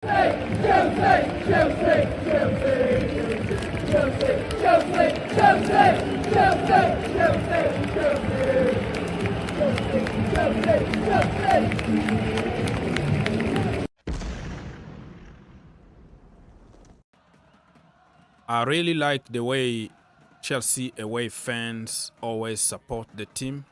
I really like the way Chelsea away fans always support the team.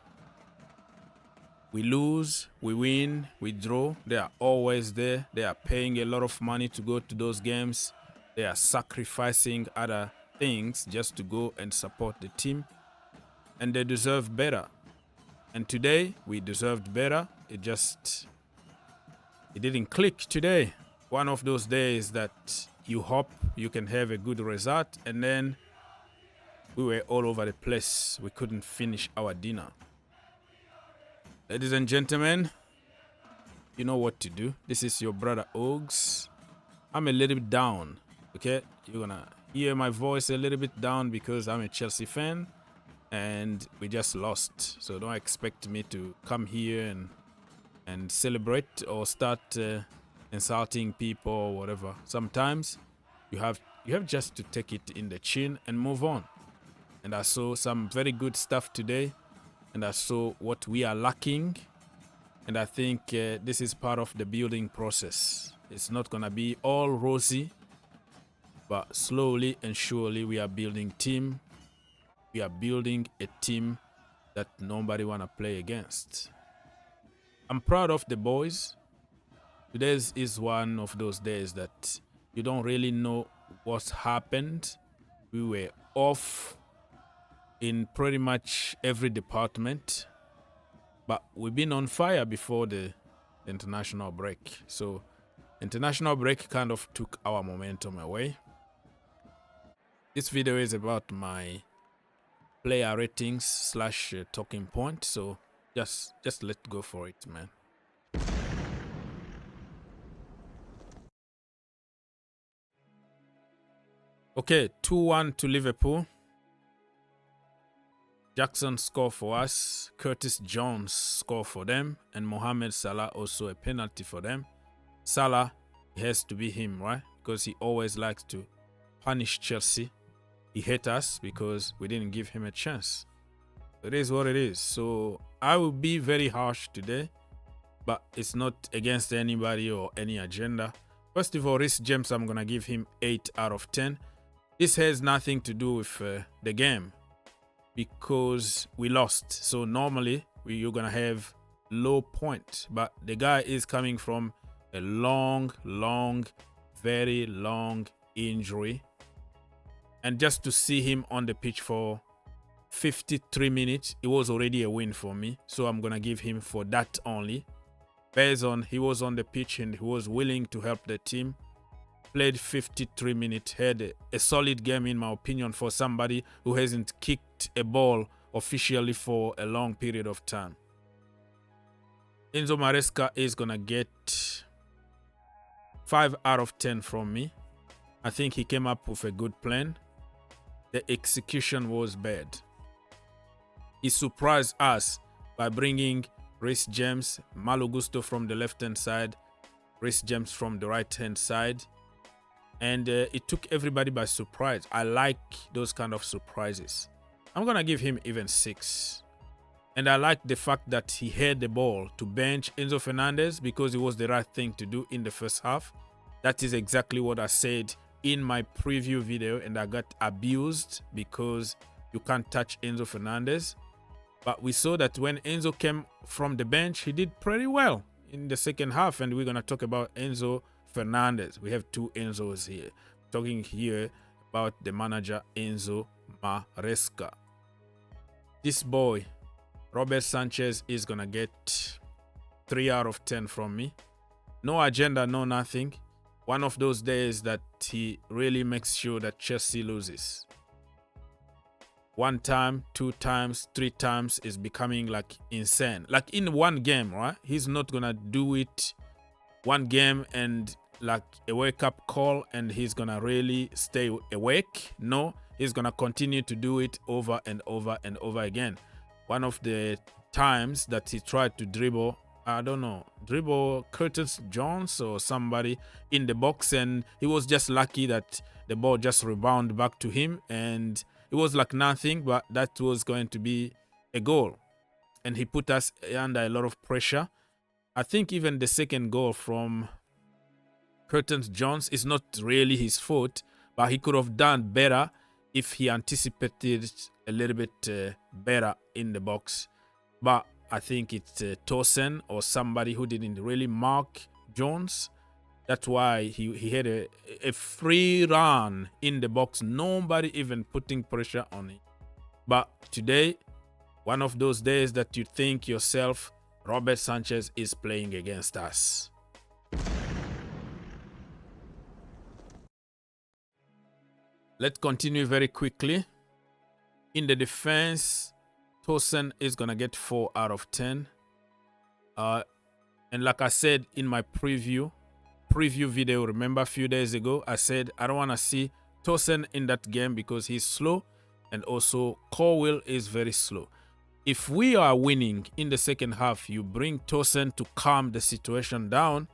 We lose, we win, we draw. They are always there. They are paying a lot of money to go to those games. They are sacrificing other things just to go and support the team. And they deserve better. And today, we deserved better. It didn't click today. One of those days that you hope you can have a good result, and then we were all over the place. We couldn't finish our dinner. Ladies and gentlemen, you know what to do. This is your brother Ogs. I'm a little bit down, okay? You're gonna hear my voice a little bit down because I'm a Chelsea fan and we just lost. So don't expect me to come here and celebrate or start insulting people or whatever. Sometimes you have just to take it in the chin and move on. And I saw some very good stuff today. And I saw what we are lacking. And I think this is part of the building process. It's not going to be all rosy. But slowly and surely we are building team. We are building a team that nobody want to play against. I'm proud of the boys. Today is one of those days that you don't really know what's happened. We were off in pretty much every department, but we've been on fire before the international break. So international break kind of took our momentum away. This video is about my player ratings / talking point. So just let's go for it, man. Okay, 2-1 to Liverpool. Jackson score for us, Curtis Jones score for them, and Mohamed Salah also a penalty for them. Salah, it has to be him, right? Because he always likes to punish Chelsea. He hates us because we didn't give him a chance. It is what it is. So I will be very harsh today, but it's not against anybody or any agenda. First of all, Reece James, I'm going to give him 8 out of 10. This has nothing to do with the game, because we lost. So normally you're gonna have low point, but the guy is coming from a very long injury, and just to see him on the pitch for 53 minutes, it was already a win for me. So I'm gonna give him for that only, based on he was on the pitch and he was willing to help the team. Played 53 minutes, had a solid game in my opinion for somebody who hasn't kicked a ball officially for a long period of time. Enzo Maresca is gonna get 5 out of 10 from me. I think he came up with a good plan. The execution was bad. He surprised us by bringing Reece James, Malo Gusto from the left-hand side, Reece James from the right-hand side. And it took everybody by surprise. I like those kind of surprises. I'm going to give him even 6. And I like the fact that he had the ball to bench Enzo Fernandez because it was the right thing to do in the first half. That is exactly what I said in my preview video, and I got abused because you can't touch Enzo Fernandez. But we saw that when Enzo came from the bench, he did pretty well in the second half, and we're going to talk about Enzo Fernandez. We have 2 Enzos here. Talking here about the manager Enzo Maresca. This boy, Robert Sanchez, is going to get 3 out of 10 from me. No agenda, no nothing. One of those days that he really makes sure that Chelsea loses. 1 time, 2 times, 3 times is becoming like insane. Like in one game, right? He's not going to do it one game and like a wake-up call and he's gonna really stay awake. No, he's gonna continue to do it over and over and over again. One of the times that he tried to dribble I don't know, dribble Curtis Jones or somebody in the box, and he was just lucky that the ball just rebounded back to him, and it was like nothing, but that was going to be a goal. And he put us under a lot of pressure. I think even the second goal from Curtis Jones is not really his fault, but he could have done better if he anticipated a little bit better in the box. But I think it's Tosin or somebody who didn't really mark Jones. That's why he had a free run in the box. Nobody even putting pressure on it. But today, one of those days that you think yourself, Robert Sanchez is playing against us. Let's continue very quickly. In the defense, Tosin is going to get 4 out of 10. And like I said in my preview video, remember a few days ago, I said I don't want to see Tosin in that game because he's slow, and also Colwill is very slow. If we are winning in the second half, you bring Tosin to calm the situation down.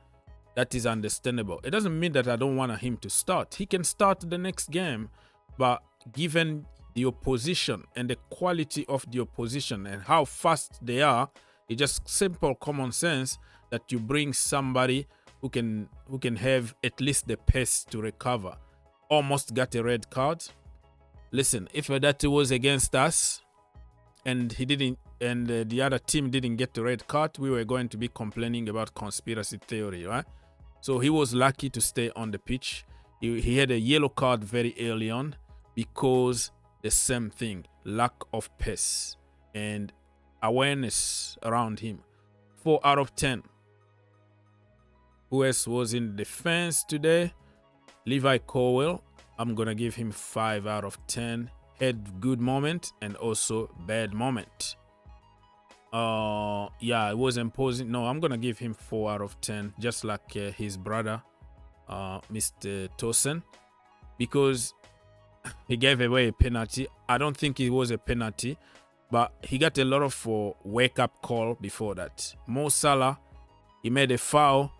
That is understandable. It doesn't mean that I don't want him to start. He can start the next game, but given the opposition and the quality of the opposition and how fast they are, it's just simple common sense that you bring somebody who can have at least the pace to recover. Almost got a red card. Listen, if that was against us and he didn't, and the other team didn't get the red card, we were going to be complaining about conspiracy theory, right? So he was lucky to stay on the pitch. He had a yellow card very early on because the same thing, lack of pace and awareness around him. 4 out of 10. Who else was in defense today? Levi Colwill. I'm going to give him 5 out of 10. Had good moment and also bad moment. Yeah, it was imposing. No, I'm going to give him 4 out of 10, just like his brother, Mr. Tosin, because he gave away a penalty. I don't think it was a penalty, but he got a lot of wake-up call before that. Mo Salah, he made a foul.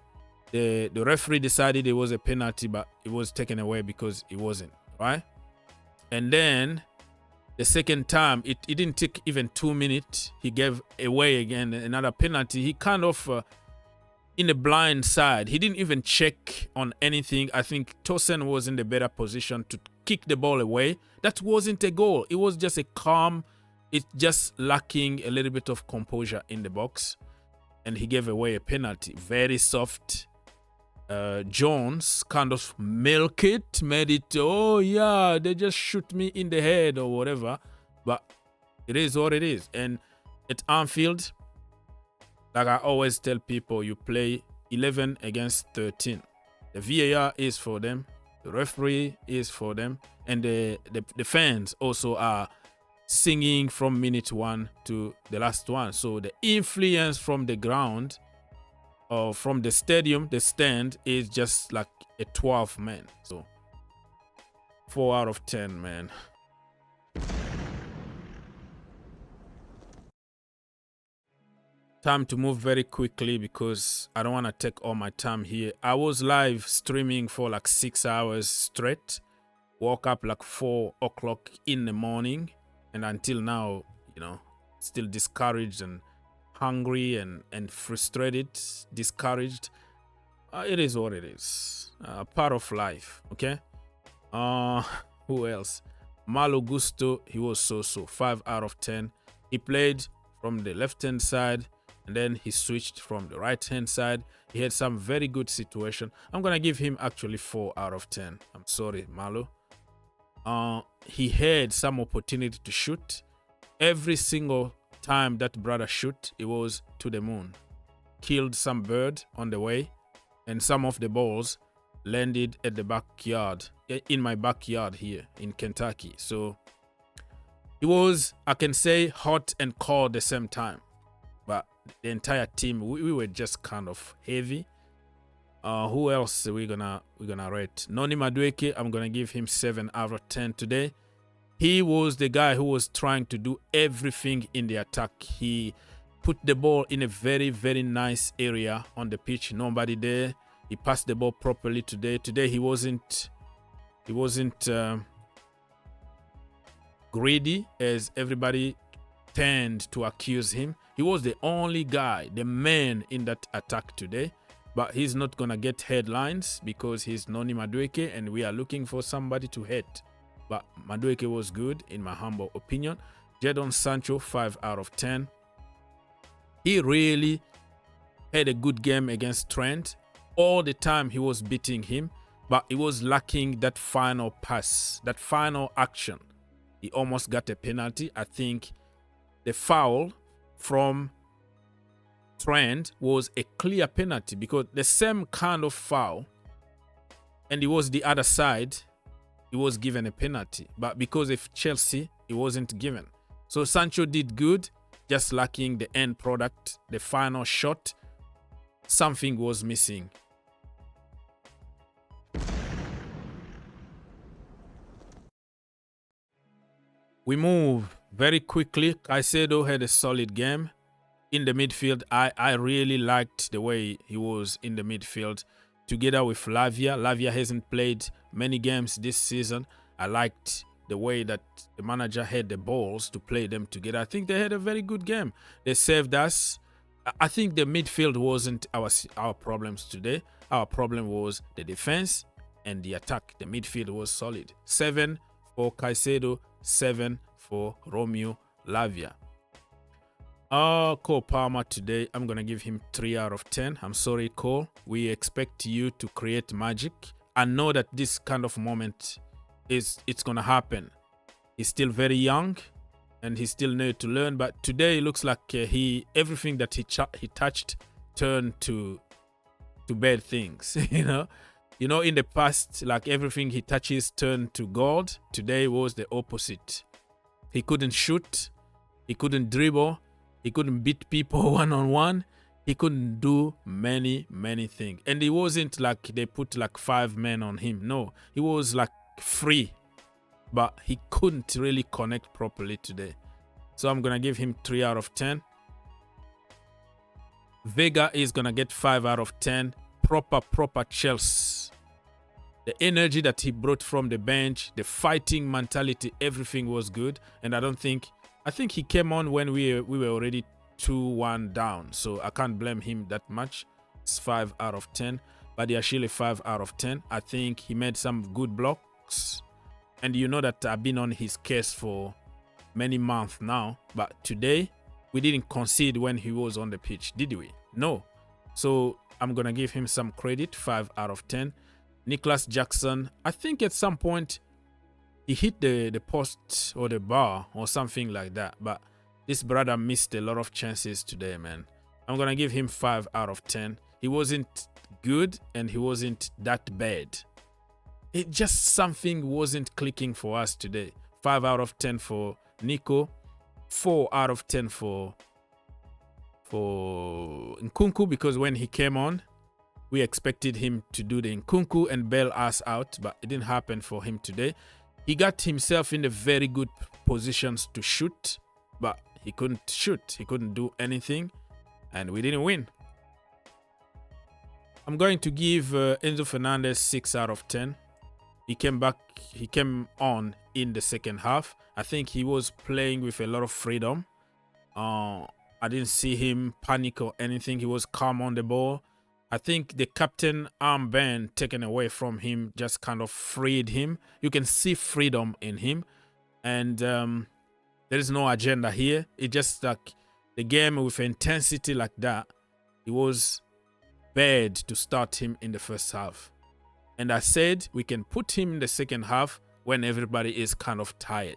The referee decided it was a penalty, but it was taken away because it wasn't, right? And then the second time, it didn't take even 2 minutes. He gave away again another penalty. He kind of in the blind side. He didn't even check on anything. I think Tosin was in the better position to kick the ball away. That wasn't a goal. It was just a calm. It's just lacking a little bit of composure in the box. And he gave away a penalty. Very soft. Jones kind of milk it, made it, oh yeah, they just shoot me in the head or whatever. But it is what it is. And at Anfield, like I always tell people, you play 11 against 13. The VAR is for them. The referee is for them. And the fans also are singing from minute 1 to the last one. So the influence from the ground or from the stadium, the stand, is just like a 12 man. So 4 out of 10, man. Time to move very quickly because I don't want to take all my time here. I was live streaming for like 6 hours straight. Woke up like 4 o'clock in the morning, and until now, you know, still discouraged and hungry and frustrated, discouraged. It is what it is. Part of life, okay? Who else? Malo Gusto, he was so 5 out of 10. He played from the left-hand side, and then he switched from the right-hand side. He had some very good situation. I'm going to give him actually 4 out of 10. I'm sorry, Malo. He had some opportunity to shoot. Every single time that brother shoot, it was to the moon. Killed some bird on the way, and some of the balls landed at the backyard, in my backyard here in Kentucky. So it was, I can say, hot and cold at the same time. But the entire team, we were just kind of heavy. Who else are we gonna rate? Noni Madueke, I'm gonna give him 7 out of 10 today. He was the guy who was trying to do everything in the attack. He put the ball in a very, very nice area on the pitch. Nobody there. He passed the ball properly today. Today he wasn't greedy as everybody tend to accuse him. He was the only guy, the man in that attack today. But he's not going to get headlines because he's Noni Madueke and we are looking for somebody to hit. But Madueke was good in my humble opinion. Jadon Sancho, 5 out of 10. He really had a good game against Trent. All the time he was beating him, but he was lacking that final pass, that final action. He almost got a penalty. I think the foul from Trent was a clear penalty because the same kind of foul, and it was the other side, he was given a penalty. But because of Chelsea, it wasn't given. So Sancho did good, just lacking the end product, the final shot. Something was missing. We move very quickly. Caicedo had a solid game. In the midfield, I really liked the way he was in the midfield together with Lavia. Lavia hasn't played many games this season. I liked the way that the manager had the balls to play them together. I think they had a very good game. They saved us. I think the midfield wasn't our problems today. Our problem was the defense and the attack. The midfield was solid. 7 for Caicedo, 7 for Romeo Lavia. Cole Palmer today, I'm going to give him 3 out of 10. I'm sorry, Cole. We expect you to create magic. I know that this kind of moment it's going to happen. He's still very young and he still needs to learn. But today it looks like everything that he touched turned to bad things. You know, in the past, like everything he touches turned to gold. Today was the opposite. He couldn't shoot. He couldn't dribble. He couldn't beat people one-on-one. He couldn't do many, many things. And it wasn't like they put like 5 men on him. No, he was like free. But he couldn't really connect properly today. So I'm going to give him 3 out of 10. Vega is going to get 5 out of 10. Proper Chelsea. The energy that he brought from the bench, the fighting mentality, everything was good. And I think he came on when we were already 2-1 down. So I can't blame him that much. It's 5 out of 10. Badiashile, 5 out of 10. I think he made some good blocks. And you know that I've been on his case for many months now. But today, we didn't concede when he was on the pitch, did we? No. So I'm going to give him some credit, 5 out of 10. Nicholas Jackson, I think at some point, he hit the post or the bar or something like that. But this brother missed a lot of chances today, man. I'm going to give him 5 out of 10. He wasn't good and he wasn't that bad. It just something wasn't clicking for us today. 5 out of 10 for Nico. 4 out of 10 for Nkunku because when he came on, we expected him to do the Nkunku and bail us out. But it didn't happen for him today. He got himself in the very good positions to shoot, but he couldn't shoot. He couldn't do anything, and we didn't win. I'm going to give Enzo Fernandez 6 out of 10. He came back. He came on in the second half. I think he was playing with a lot of freedom. I didn't see him panic or anything. He was calm on the ball. I think the captain armband taken away from him just kind of freed him. You can see freedom in him. And there is no agenda here. It just like the game with intensity like that. It was bad to start him in the first half. And I said we can put him in the second half when everybody is kind of tired.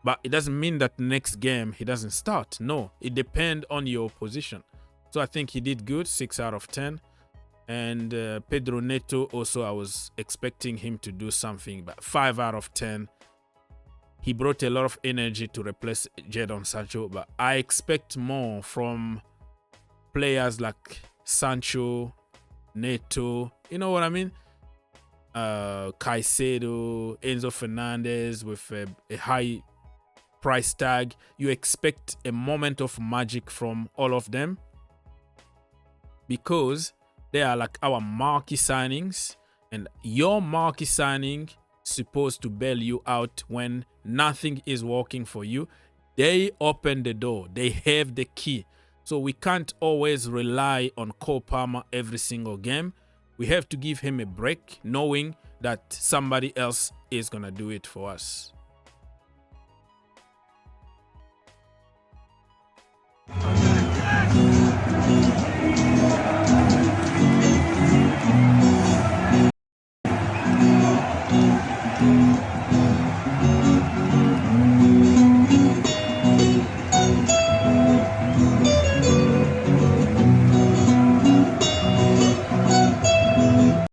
But it doesn't mean that next game he doesn't start. No, it depends on your position. So I think he did good, 6 out of 10. And Pedro Neto also, I was expecting him to do something, but 5 out of 10. He brought a lot of energy to replace Jadon Sancho, but I expect more from players like Sancho, Neto, you know what I mean? Caicedo, Enzo Fernandez with a high price tag. You expect a moment of magic from all of them because they are like our marquee signings, and your marquee signing supposed to bail you out when nothing is working for you. They open the door. They have the key. So we can't always rely on Cole Palmer every single game. We have to give him a break, knowing that somebody else is going to do it for us.